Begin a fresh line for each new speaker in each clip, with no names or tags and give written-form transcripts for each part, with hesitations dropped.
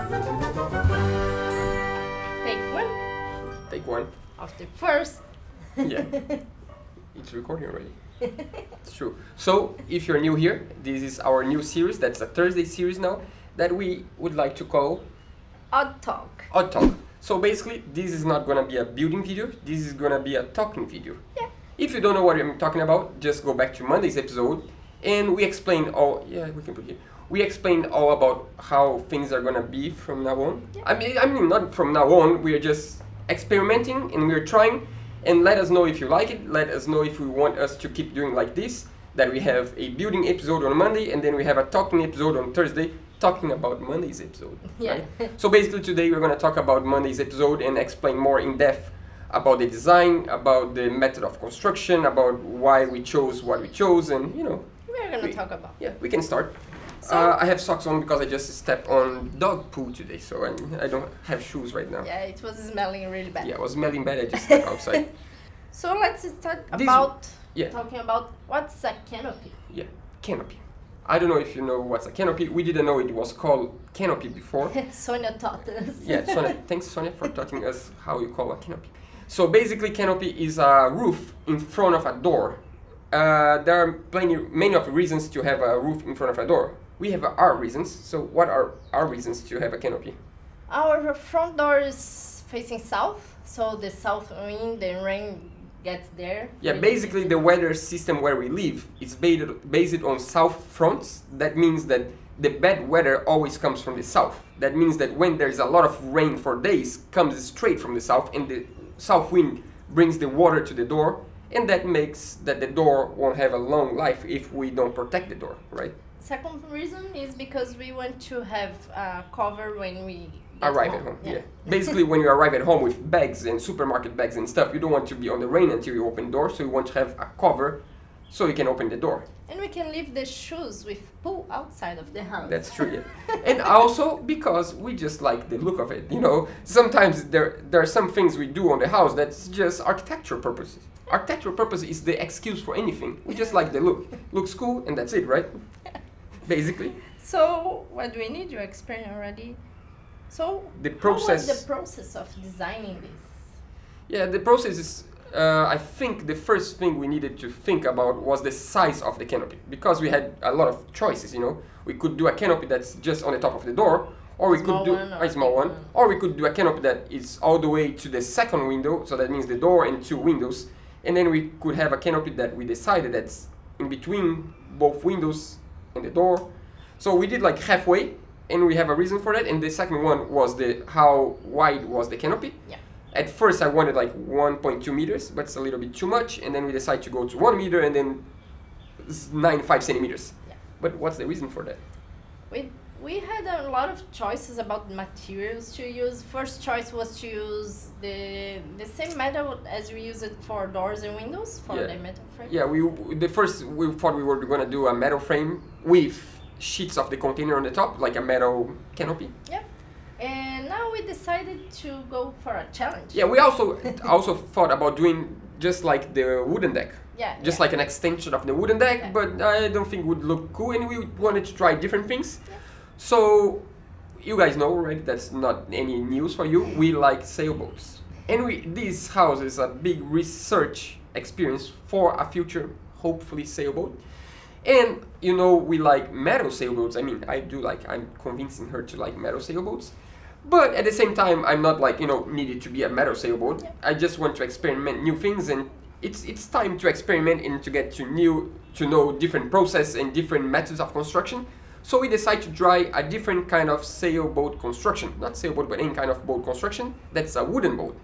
Take one.
Take one.
Of the first.
Yeah. It's recording already. It's true. So, if you're new here, this is our new series. That's a Thursday series now that we would like to call
Odd Talk.
Odd Talk. So basically, this is not gonna be a building video. This is gonna be a talking video.
Yeah.
If you don't know what I'm talking about, just go back to Monday's episode, and we explained all. Yeah, we can put here. We explained all about how things are gonna be from now on.
Yeah.
I mean, not from now on. We're just experimenting and we're trying. And let us know if you like it. Let us know if you want us to keep doing like this. That we have a building episode on Monday, and then we have a talking episode on Thursday, talking about Monday's episode.
Yeah.
Right? So basically today we're going to talk about Monday's episode and explain more in depth about the design, about the method of construction, about why we chose what we chose, and you know.
We're gonna talk about.
Yeah, we can start.
So,
I have socks on because I just stepped on dog poo today, so I don't have shoes right now.
yeah, it was smelling really bad.
Yeah, I was smelling bad. I just stepped outside.
So let's start
This- yeah.
talking about what's a canopy.
Yeah, canopy. I don't know if you know what's a canopy. We didn't know it was called canopy before.
Sonia taught us.
Yeah, Sonia, thanks Sonia for teaching us how you call a canopy. So basically canopy is a roof in front of a door. There are many of the reasons to have a roof in front of a door. We have our reasons. So what are our reasons to have a canopy?
Our front door is facing south, so the south wind, the rain gets there.
Yeah,
really
basically
easy.
the weather system where we live is based on south fronts. That means that the bad weather always comes from the south. That means that when there's a lot of rain for days, comes straight from the south, and the south wind brings the water to the door, and that makes that the door won't have a long life if we don't protect the door, right?
Second reason is because we want to have cover when we get
Arrive at home, yeah. Basically, when you arrive at home with bags and supermarket bags and stuff, you don't want to be on the rain until you open the door, so you want to have a cover so you can open the door.
And we can leave the shoes with poo outside of the house.
That's true, yeah. And also because we just like the look of it, you know. Sometimes there are some things we do on the house that's just architectural purposes. Architectural purpose is the excuse for anything. We just like the look. Looks cool and that's it, right? Basically.
So what do we need? You explained already. So
The process.
How was the process of designing this?
Yeah, the process is, I think the first thing we needed to think about was the size of the canopy. Because we had a lot of choices, you know. We could do a canopy that's just on the top of the door, or we could do a small one, or we could do a canopy that is all the way to the second window, so that means the door and two windows. And then we could have a canopy that we decided that's in between both windows and the door. So we did like halfway, and we have a reason for that. And the second one was how wide was the canopy.
Yeah.
At first I wanted like 1.2 meters, but it's a little bit too much. And then we decided to go to 1 meter and then 95 centimeters.
Yeah.
But what's the reason for that?
We had a lot of choices about materials to use. First choice was to use the same metal as we use it for doors and windows for the metal frame.
Yeah, we thought we were gonna do a metal frame with sheets of the container on the top, like a metal canopy.
Yeah. And now we decided to go for a challenge.
Yeah, we also thought about doing just like the wooden deck.
Yeah.
Just like an extension of the wooden deck,
Yeah.
but I don't think it would look cool, and we wanted to try different things.
Yeah.
So, you guys know, right? That's not any news for you. We like sailboats. And this house is a big research experience for a future, hopefully, sailboat. And, you know, we like metal sailboats. I mean, I'm convincing her to like metal sailboats. But at the same time, I'm not like, you know, needed to be a metal sailboat.
Yeah.
I just want to experiment new things, and it's time to experiment and to get to know different process and different methods of construction. So we decided to try a different kind of sailboat construction. Not sailboat, but any kind of boat construction. That's a wooden boat.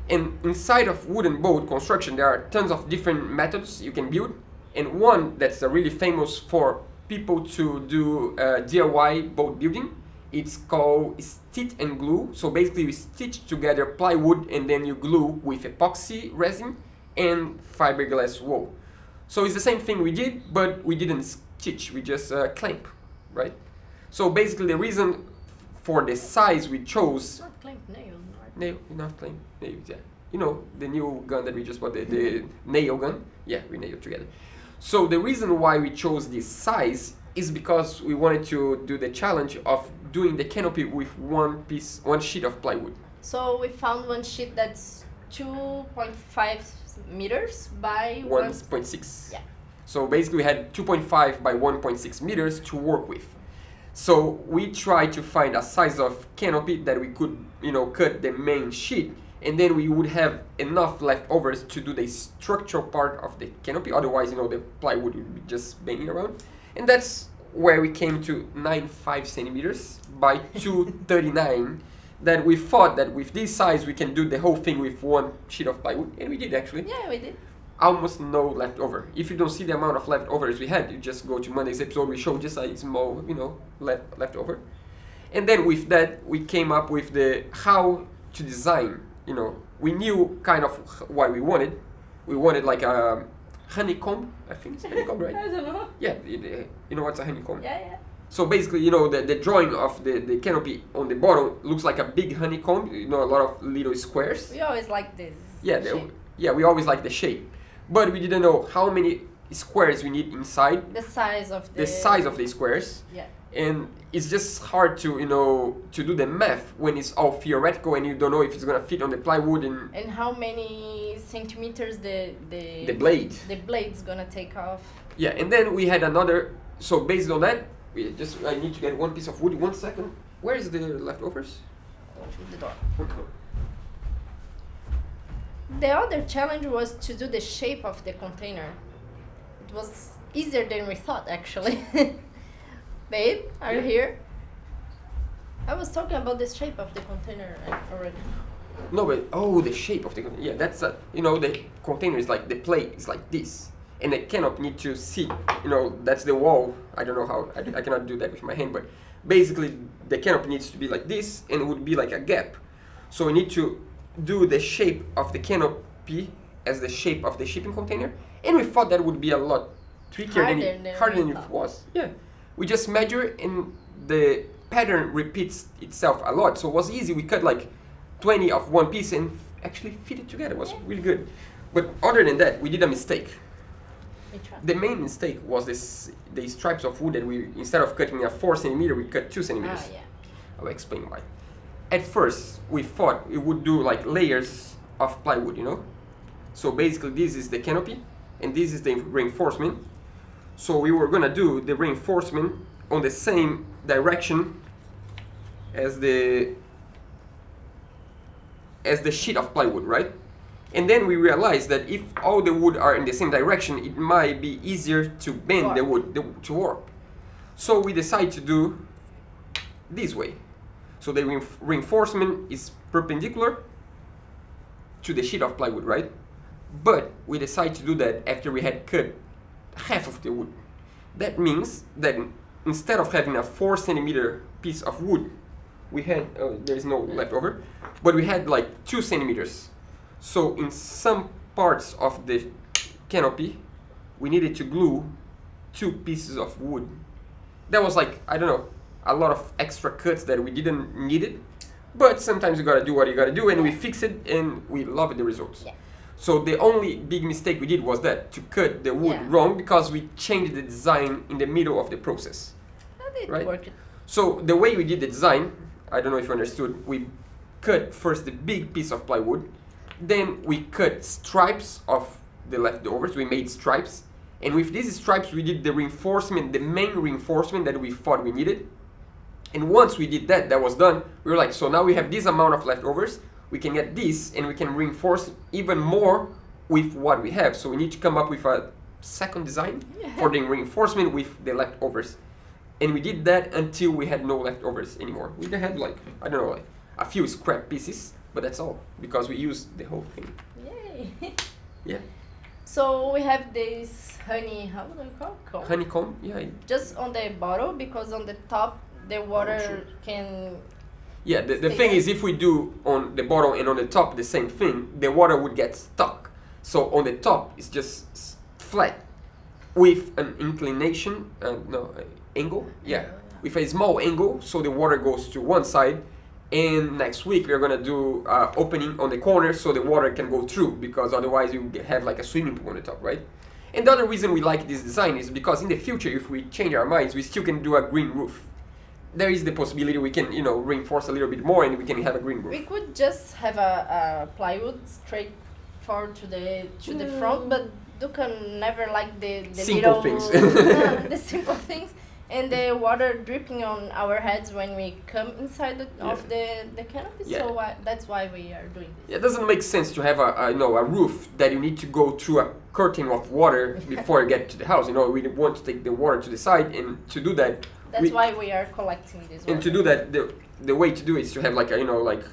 And inside of wooden boat construction, there are tons of different methods you can build. And one that's really famous for people to do DIY boat building, it's called stitch and glue. So basically you stitch together plywood and then you glue with epoxy resin and fiberglass wool. So it's the same thing we did, but we didn't stitch, we just clamp, right? So basically the reason for the size we chose...
Not clamp, nail, right?
Nail, not clamp, nails, yeah. You know, the new gun that we just bought, the nail gun? Yeah, we nailed together. So the reason why we chose this size is because we wanted to do the challenge of doing the canopy with one sheet of plywood.
So we found one sheet that's 2.5 meters by
1.6.
Yeah.
So basically we had 2.5 by 1.6 meters to work with. So we tried to find a size of canopy that we could, you know, cut the main sheet, and then we would have enough leftovers to do the structural part of the canopy. Otherwise, you know, the plywood would be just banging around. And that's where we came to 95 centimeters by 239. That we thought that with this size we can do the whole thing with one sheet of plywood, and we did actually.
Yeah, we did.
Almost no leftover. If you don't see the amount of leftovers we had, you just go to Monday's episode. We showed just a small, you know, leftover. And then with that, we came up with the how to design. You know, we knew kind of what we wanted. We wanted like a honeycomb. I think it's honeycomb, right?
I don't know.
Yeah, you know what's a honeycomb?
Yeah, yeah.
So basically, you know, the drawing of the canopy on the bottom looks like a big honeycomb. You know, a lot of little squares.
We always like this.
Yeah,
shape.
yeah, we always like the shape, but we didn't know how many squares we need inside.
The size of the
squares.
Yeah.
And it's just hard to, you know, to do the math when it's all theoretical and you don't know if it's gonna fit on the plywood
and how many centimeters the blade's gonna take off.
Yeah, and then we had another. So based on that, I need to get one piece of wood. 1 second. Where is the leftovers?
The door. The other challenge was to do the shape of the container. It was easier than we thought, actually. Babe, are you here? I was talking about the shape of the container already.
No, but the shape of the container. Yeah, that's you know, the container is like the plate is like this, and the canopy need to sit. You know, that's the wall. I don't know how. I cannot do that with my hand, but basically the canopy needs to be like this, and it would be like a gap. So we need to do the shape of the canopy as the shape of the shipping container, and we thought that would be a lot trickier harder than it was. Yeah, we just measure and the pattern repeats itself a lot, so it was easy. We cut like 20 of one piece and actually fit it together. It was really good. But other than that, we did a mistake. The main mistake was the stripes of wood that we, instead of cutting a 4 centimeter, we cut 2 centimeters.
Yeah.
I'll explain why. At first, we thought we would do like layers of plywood, you know? So basically this is the canopy and this is the reinforcement. So we were gonna do the reinforcement on the same direction as the sheet of plywood, right? And then we realized that if all the wood are in the same direction, it might be easier to bend the wood, to warp. So we decided to do this way. So the reinforcement is perpendicular to the sheet of plywood, right? But we decided to do that after we had cut half of the wood. That means that instead of having a 4 centimeter piece of wood, we had, there is no leftover, but we had like 2 centimeters. So in some parts of the canopy, we needed to glue 2 pieces of wood. That was like, I don't know, a lot of extra cuts that we didn't need it, but sometimes you gotta do what you gotta do, and we fix it and we love the results. Yeah. So the only big mistake we did was that, to cut the wood wrong, because we changed the design in the middle of the process.
Right? Work.
So the way we did the design, I don't know if you understood, we cut first the big piece of plywood, then we cut stripes of the leftovers, we made stripes, and with these stripes we did the reinforcement, the main reinforcement that we thought we needed. And once we did that, that was done, we were like, so now we have this amount of leftovers, we can get this and we can reinforce even more with what we have. So we need to come up with a second design for the reinforcement with the leftovers. And we did that until we had no leftovers anymore. We had like, I don't know, like a few scrap pieces, but that's all, because we used the whole thing.
Yay!
Yeah.
So we have this how do you call it?
Honeycomb, yeah.
Just on the bottle, because on the top the water can...
Yeah, the thing is, if we do on the bottom and on the top the same thing, the water would get stuck. So on the top it's just flat with an inclination, angle, with a small angle, so the water goes to one side. And next week we're gonna do opening on the corner so the water can go through, because otherwise you have like a swimming pool on the top, right? And the other reason we like this design is because in the future, if we change our minds, we still can do a green roof. There is the possibility we can, you know, reinforce a little bit more and we can have a green roof.
We could just have a plywood straight forward to the front, but Duca never liked the
simple
little
things.
the simple things, and the water dripping on our heads when we come inside of the canopy.
Yeah.
So that's why we are doing this.
Yeah, it doesn't make sense to have a you know, a roof that you need to go through a curtain of water before you get to the house. You know, we want to take the water to the side, and to do that,
that's why we are collecting this water.
and to do that, the way to do it is to have like a, you know, like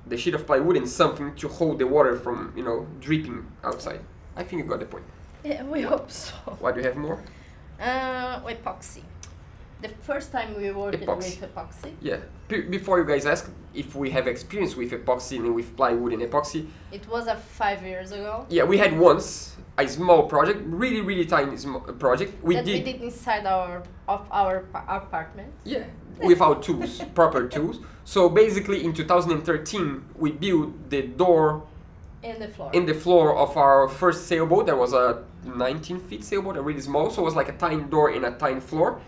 the sheet of plywood and something to hold the water from, you know, dripping outside. I think you got the point.
Yeah, we hope so.
What do you have more?
Epoxy. The first time we worked
Epoxy.
with epoxy.
Yeah. Before you guys ask if we have experience with epoxy and with plywood and epoxy.
It was 5 years ago.
Yeah, we had once a small project, really tiny project. We did
inside our apartment.
Yeah, without tools, proper tools. So basically, in 2013, we built the door
in the
floor of our first sailboat. That was a 19-feet sailboat, a really small. So it was like a tiny door in a tiny floor,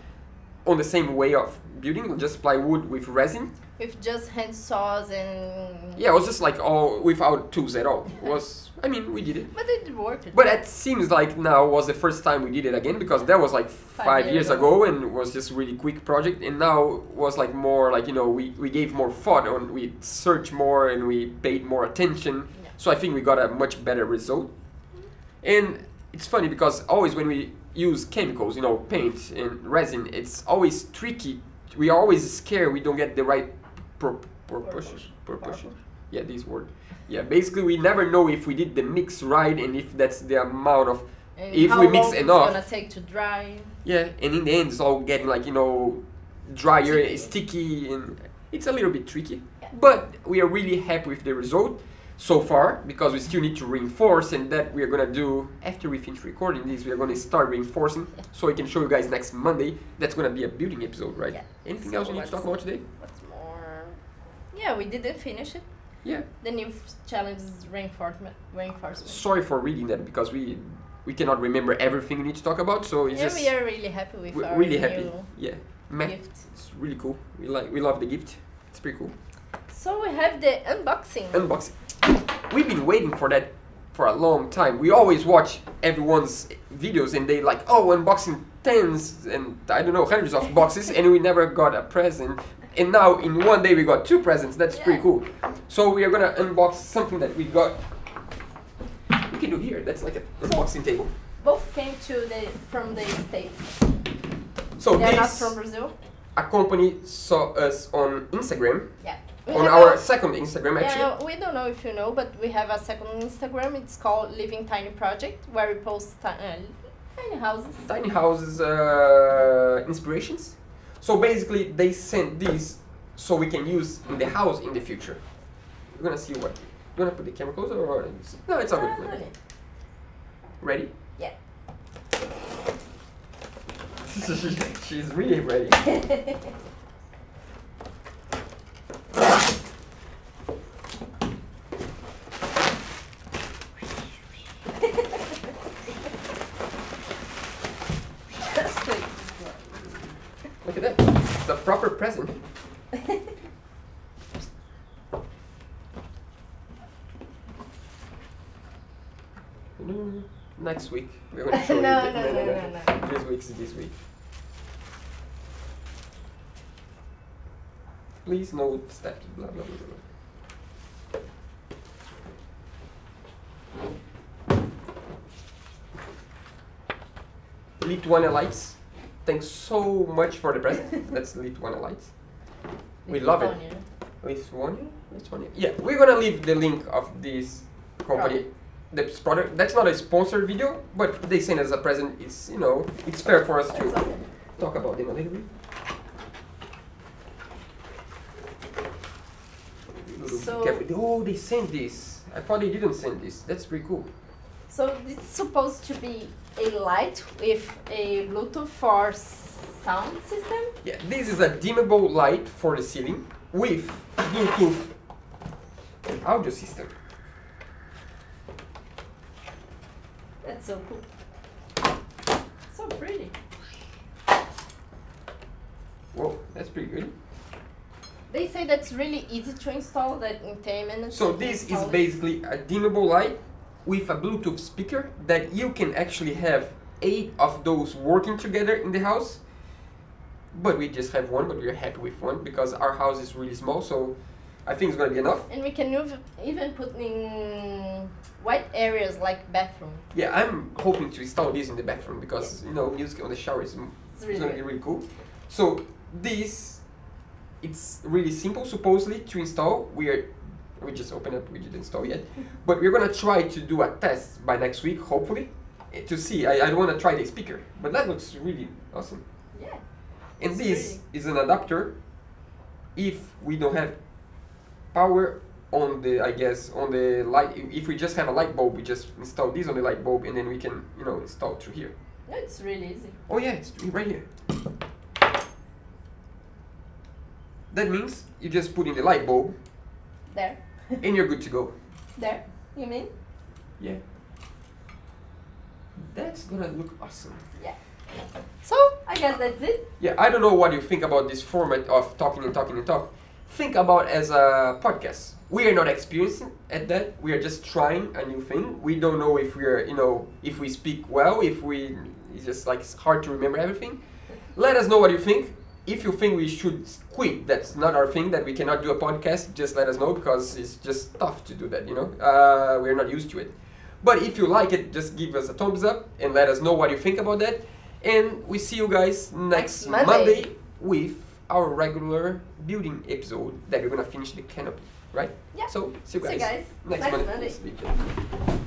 on the same way of building, just plywood with resin.
With just hand saws and...
Yeah, it was just like all without tools at all. It was, I mean, we did it.
But it worked.
But it seems like now was the first time we did it again, because that was like 5 years ago and it was just a really quick project. And now was like more like, you know, we gave more thought on, we searched more and we paid more attention. Yeah. So I think we got a much better result. And it's funny because always when we use chemicals, you know, paint and resin, it's always tricky. We are always scared we don't get the right proportion. Yeah, this word. Yeah, basically we never know if we did the mix right and if that's the amount of,
and
if we mix enough.
It's gonna take to dry.
Yeah, and in the end it's all getting like, you know, drier, sticky, and it's a little bit tricky. Yeah. But we are really happy with the result so far, because we still need to reinforce, and that we are gonna do after we finish recording this. We are gonna start reinforcing, so we can show you guys next Monday. That's gonna be a building episode, right? Yeah. Anything else you need to talk about today?
What's more? Yeah, we didn't finish it.
Yeah.
The new challenge is reinforcement.
Sorry for reading that, because we cannot remember everything we need to talk about. So it's just
we are really happy with our
really
new
happy. Yeah.
gift.
It's really cool. We love the gift. It's pretty cool.
So we have the unboxing.
Unboxing. We've been waiting for that for a long time. We always watch everyone's videos and they like, oh, unboxing tens and I don't know, hundreds of boxes, and we never got a present. And now in one day we got 2 presents. That's pretty cool. So we are gonna unbox something that we got. We can do here. That's like an unboxing table.
Both came from the States.
So
they're not from Brazil.
A company saw us on Instagram.
Yeah.
On our second Instagram, actually.
Yeah, we don't know if you know, but we have a second Instagram. It's called Living Tiny Project, where we post tiny houses. Tiny houses
inspirations. So basically, they sent these so we can use in the house in the future. We're gonna see what. You wanna put the camera closer or no? It's all good.
Okay.
Ready?
Yeah.
She's really ready. Look at that. It's a proper present. Next week we're going to show you.
No.
This week. Please no steps. Blah blah blah blah. Lithonia lights. Thanks so much for the present. That's Lithonia lights. We love it. Lithonia? Yeah, we're gonna leave the link of this company. This product. That's not a sponsored video, but they sent us a present. It's, you know, it's fair for us to talk about them a little bit. Oh, they sent this. I thought they didn't send this. That's pretty cool.
So it's supposed to be a light with a Bluetooth for sound system?
Yeah, this is a dimmable light for the ceiling with Bluetooth audio system.
That's so cool. So pretty.
Whoa, that's pretty good.
They say that's really easy to install, that in 10 minutes.
So
you can
this is
install it.
basically a dimmable light with a Bluetooth speaker that you can actually have 8 of those working together in the house. But we just have one, but we're happy with one because our house is really small, so I think it's gonna be enough.
And we can even put in white areas like bathroom.
Yeah, I'm hoping to install this in the bathroom because you know, music on the shower is
Really
gonna be really cool. So this, it's really simple supposedly to install. We just opened up, we didn't install yet, but we're gonna try to do a test by next week, hopefully, to see. I don't want to try the speaker, but that looks really awesome.
Yeah.
And
It's
this
pretty.
is an adapter. If we don't have power on the, I guess, on the light, if we just have a light bulb, we just install this on the light bulb, and then we can, you know, install through here.
No, it's really easy.
Oh yeah, it's right here. That means you just put in the light bulb,
There.
and you're good to go.
There. You mean?
Yeah. That's gonna look awesome.
Yeah. So, I guess that's it.
Yeah, I don't know what you think about this format of talking and talking and talk. Think about as a podcast. We are not experienced at that. We are just trying a new thing. We don't know if we're, you know, if we speak well, it's just like it's hard to remember everything. Let us know what you think. If you think we should quit, that's not our thing, that we cannot do a podcast, just let us know because it's just tough to do that, you know. We're not used to it. But if you like it, just give us a thumbs up and let us know what you think about that. And we see you guys next Monday with our regular building episode that we're gonna finish the canopy, right?
Yeah.
So see you
See you
guys
guys
next
next
Monday.
Monday.
Let's leave it.